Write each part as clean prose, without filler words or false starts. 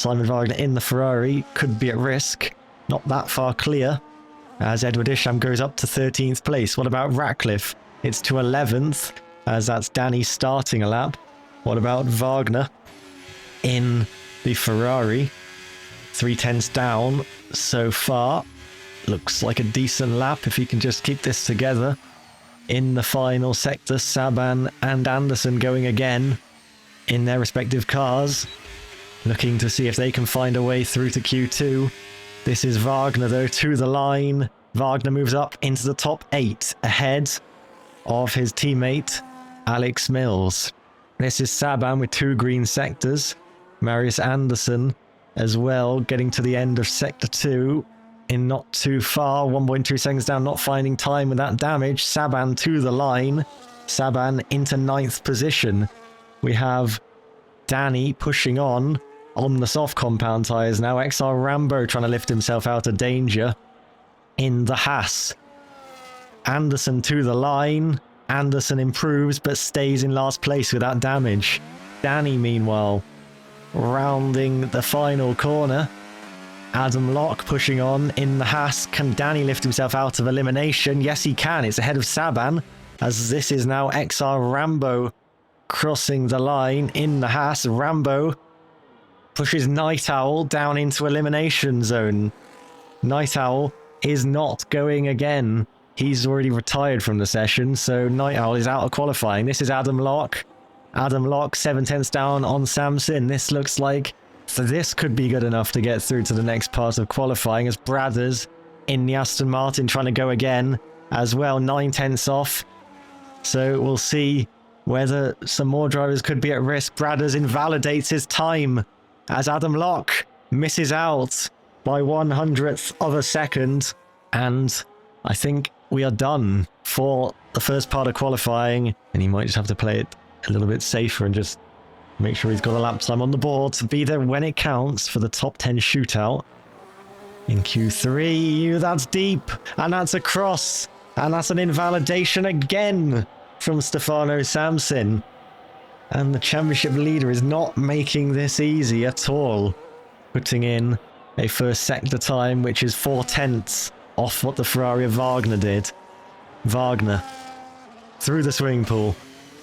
Simon Wagner in the Ferrari could be at risk. Not that far clear, as Edward Isham goes up to 13th place. What about Ratcliffe? It's to 11th, as that's Danny starting a lap. What about Wagner in the Ferrari? 3/10 down so far. Looks like a decent lap if he can just keep this together. In the final sector, Saban and Anderson going again in their respective cars, looking to see if they can find a way through to Q2. This is Wagner though, to the line. Wagner moves up into the top 8 ahead of his teammate Alex Mills. This is Saban with 2 green sectors. Marius Anderson as well, getting to the end of sector 2 in not too far. 1.2 seconds down, not finding time with that damage. Saban to the line. Saban into 9th position. We have Danny pushing on the soft compound tyres now. XR Rambo trying to lift himself out of danger in the Haas. Anderson to the line. Anderson improves but stays in last place without damage. Danny, meanwhile, rounding the final corner. Adam Locke pushing on in the Haas. Can Danny lift himself out of elimination? Yes, he can. It's ahead of Saban, as this is now XR Rambo crossing the line in the Haas. Rambo pushes Night Owl down into elimination zone. Night Owl is not going again. He's already retired from the session, so Night Owl is out of qualifying. This is Adam Locke. Adam Locke, 7/10 down on Samson. This looks like this could be good enough to get through to the next part of qualifying, as Bradders in the Aston Martin trying to go again as well. 9/10 off. So we'll see whether some more drivers could be at risk. Bradders invalidates his time as Adam Locke misses out by 1/100th of a second. And I think we are done for the first part of qualifying. And he might just have to play it a little bit safer and just make sure he's got a lap time on the board to be there when it counts for the top 10 shootout in Q3. That's deep, and that's a cross, and that's an invalidation again from Stefano Samson. And the championship leader is not making this easy at all, putting in a first sector time which is 4/10 off what the Ferrari of Wagner did. Wagner through the swimming pool,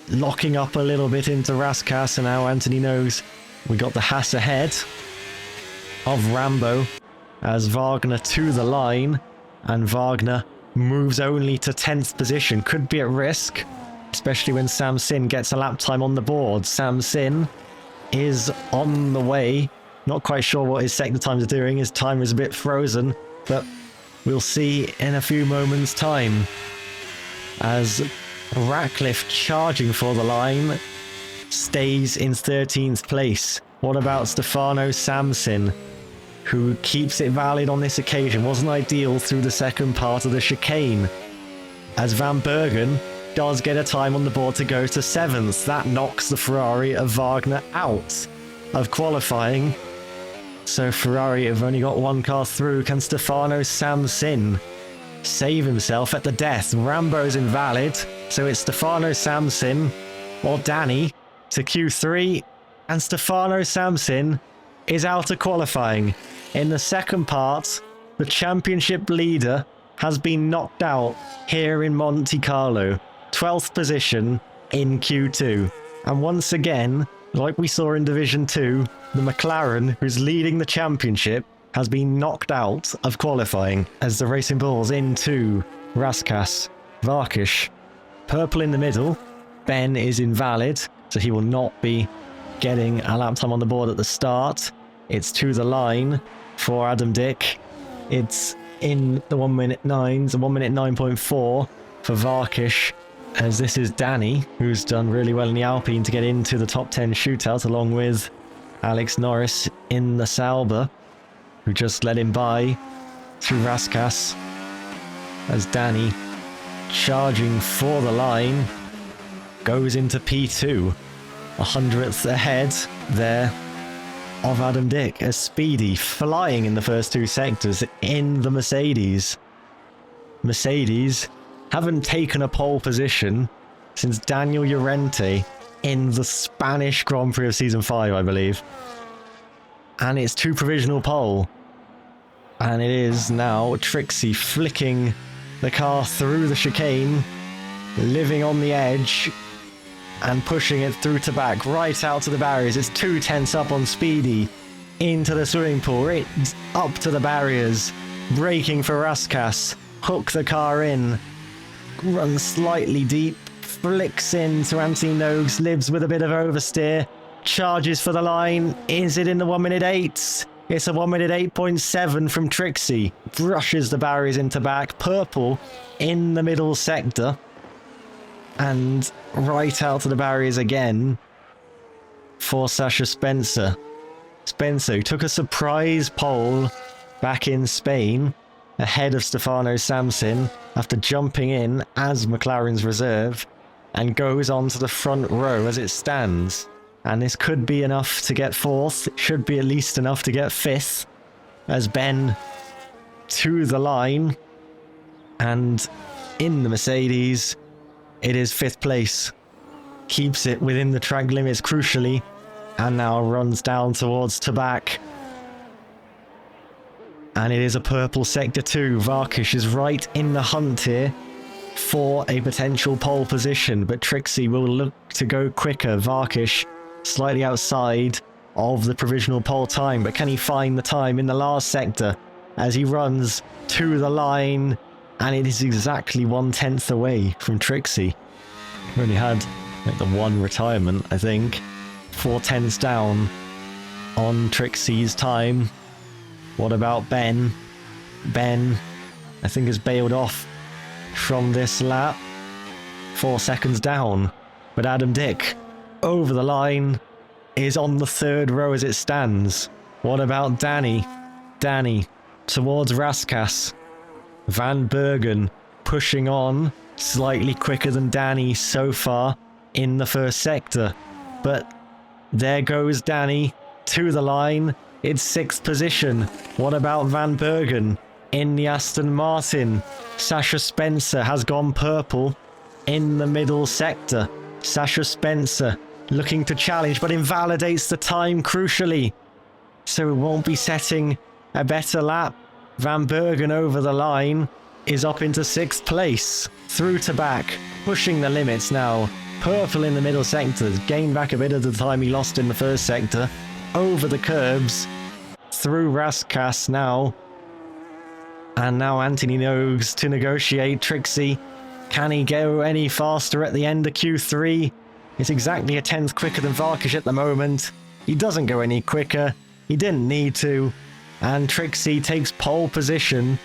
locking up a little bit into Raskas, and now Anthony knows we got the Haas ahead of Rambo as Wagner to the line, and Wagner moves only to 10th position. Could be at risk, especially when Sam Sin gets a lap time on the board. Sam Sin is on the way. Not quite sure what his sector times are doing. His timer is a bit frozen, but we'll see in a few moments' time as Ratcliffe, charging for the line, stays in 13th place. What about Stefano Samson, who keeps it valid on this occasion? Wasn't ideal through the second part of the chicane, as Van Bergen does get a time on the board to go to 7th. That knocks the Ferrari of Wagner out of qualifying. So Ferrari have only got one car through. Can Stefano Samson save himself at the death? Rambo's invalid, so it's Stefano Samson or Danny to Q3, and Stefano Samson is out of qualifying. In the second part, the championship leader has been knocked out here in Monte Carlo. 12th position in Q2. And once again, like we saw in Division 2, the McLaren, who's leading the championship, has been knocked out of qualifying as the Racing Bulls into Raskas, Varkish. Purple in the middle. Ben is invalid, so he will not be getting a lap time on the board at the start. It's to the line for Adam Dick. It's in the 1 minute 9s, the 1 minute 9.4 for Varkish, as this is Danny, who's done really well in the Alpine to get into the top 10 shootout, along with Alex Norris in the Sauber, who just let him by through Raskas, as Danny, charging for the line, goes into P2, 100th ahead there of Adam Dick, as Speedy flying in the first two sectors in the Mercedes. Mercedes haven't taken a pole position since Daniel Llorente in the Spanish Grand Prix of Season 5, I believe. And it's to provisional pole. And it is now Trixie flicking the car through the chicane, living on the edge, and pushing it through to back, right out to the barriers. It's 2/10 up on Speedy, into the swimming pool, it's up to the barriers, braking for Raskas, hook the car in, runs slightly deep, flicks into Anthony Nogues, lives with a bit of oversteer, charges for the line. Is it in the 1:08? It's a 1:08.7 from Trixie, brushes the barriers into back, purple in the middle sector, and right out to the barriers again for Sasha Spencer. Spencer, who took a surprise pole back in Spain ahead of Stefano Samsin after jumping in as McLaren's reserve, and goes on to the front row as it stands. And this could be enough to get fourth. It should be at least enough to get fifth, as Ben to the line. And in the Mercedes, it is fifth place. Keeps it within the track limits crucially, and now runs down towards Tabak. And it is a purple sector 2. Varkish is right in the hunt here for a potential pole position, but Trixie will look to go quicker. Varkish slightly outside of the provisional pole time, but can he find the time in the last sector as he runs to the line? And it is exactly 1/10 away from Trixie. Only had like the one retirement, I think. 4/10 down on Trixie's time. What about Ben? Ben, I think, has bailed off from this lap. 4 seconds down. But Adam Dick, over the line, is on the third row as it stands. What about Danny? Danny, towards Raskas. Van Bergen, pushing on, slightly quicker than Danny so far in the first sector. But there goes Danny to the line. It's 6th position. What about Van Bergen in the Aston Martin? Sasha Spencer has gone purple in the middle sector. Sasha Spencer looking to challenge, but invalidates the time crucially. So it won't be setting a better lap. Van Bergen over the line is up into 6th place. Through to back, pushing the limits now. Purple in the middle sector, gained back a bit of the time he lost in the first sector. Over the curbs, through Raskas now. And now Anthony Nogues to negotiate. Trixie, can he go any faster at the end of Q3? It's exactly a 10th quicker than Varkish at the moment. He doesn't go any quicker. He didn't need to. And Trixie takes pole position